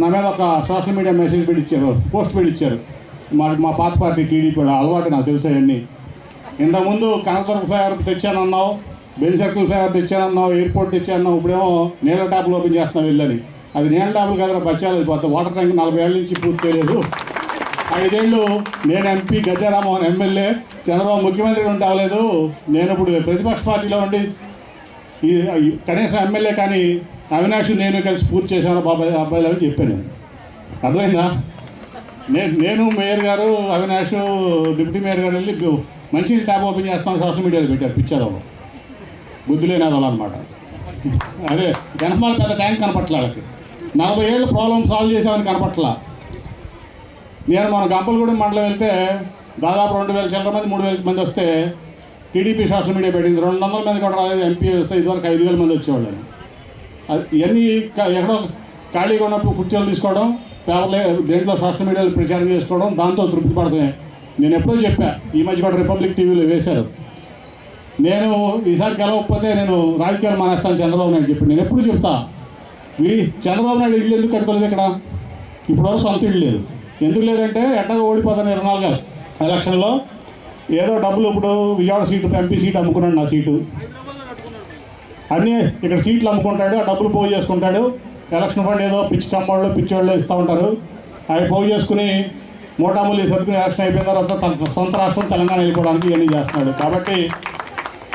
నా మీద ఒక సోషల్ మీడియా మెసేజ్ పెట్టించారు, పోస్ట్ పెట్టించారు. మా పాత పార్టీ టీడీపీ కూడా అలవాటు నాకు తెలిసాయన్నీ. ఇంతకుముందు కనకదుర్గ ఫ్లైఓవర్ తెచ్చానన్నావు, బెన్ సర్కిల్ ఫ్లైఓవర్ తెచ్చానన్నావు, ఎయిర్పోర్ట్ తెచ్చానన్నావు, ఇప్పుడేమో నీళ్ళ ట్యాపులు ఓపెన్ చేస్తున్నావు వెళ్ళని. అది నీళ్ళ ట్యాపులు కదా బచ్చాలేదు, పోతే వాటర్ ట్యాంక్ 40 ఏళ్ళ నుంచి పూర్తి చేయలేదు. 5 ఏళ్ళు నేను ఎంపీ, గద్దెరామోహన్ ఎమ్మెల్యే, చంద్రబాబు ముఖ్యమంత్రి ఉంటే అవ్వలేదు. నేను ఇప్పుడు ప్రతిపక్ష పార్టీలో ఉండి కనీసం ఎమ్మెల్యే కానీ అవినాష్ నేను కలిసి పూర్తి చేశాను అబ్బాయిలు అని చెప్పాను. అర్థమైందా? నేను మేయర్ గారు, అవినాష్ డిప్యూటీ మేయర్ గారు వెళ్ళి మంచి ట్యాప్ ఓపెన్ చేస్తాను సోషల్ మీడియాలో పెట్టారు. పిక్చర్ బుద్ధి లేని అదలు అనమాట. అదే వెనకమాల పెద్ద ట్యాంక్ కనపట్ల, వాళ్ళకి 40 ఏళ్ళు ప్రాబ్లం సాల్వ్ చేసామని కనపట్ల. నేను మన గంపలగూడెం మండలం వెళ్తే దాదాపు 2000 చిల్లర మంది 3000 మంది వస్తే టీడీపీ సోషల్ మీడియా పెట్టింది. 200 మంది కూడా రాలేదు. ఎంపీ వస్తే ఇదివరకు 5000 మంది వచ్చేవాళ్ళు. ఇవన్నీ ఎక్కడో ఖాళీగా ఉన్నప్పుడు కుర్చీలు తీసుకోవడం, పేపర్లే దేంట్లో సోషల్ మీడియాలో ప్రచారం చేసుకోవడం, దాంతో తృప్తి పడుతున్నాయి. నేను ఎప్పుడో చెప్పా, ఈ మధ్య కూడా రిపబ్లిక్ టీవీలో వేశారు, నేను ఈసారి గెలవకపోతే నేను రాజకీయాలు మానేస్తాను చంద్రబాబు నాయుడు చెప్పి. నేను ఎప్పుడు చెప్తా, చంద్రబాబు నాయుడు ఇల్లు ఎందుకు కట్టుకోలేదు ఇక్కడ? ఇప్పటివరకు సొంత ఇల్లు లేదు. ఎందుకు లేదంటే ఎట్టగా ఓడిపోతాను 24 ఎలక్షన్లో. ఏదో డబ్బులు ఇప్పుడు విజయవాడ సీటు, ఎంపీ సీటు అమ్ముకున్నాడు, నా సీటు. అన్నీ ఇక్కడ సీట్లు అమ్ముకుంటాడు, ఆ డబ్బులు పోగు చేసుకుంటాడు. ఎలక్షన్ ఫండ్ ఏదో పిచ్చి కమ్మోళ్ళు పిచ్చివాళ్ళు ఇస్తూ ఉంటారు. అవి పోగు చేసుకుని మూటాములు సర్దుకుని ఎలక్షన్ అయిపోయిన తర్వాత తన సొంత రాష్ట్రం తెలంగాణ వెళ్ళిపోవడానికి ఇవన్నీ చేస్తున్నాడు. కాబట్టి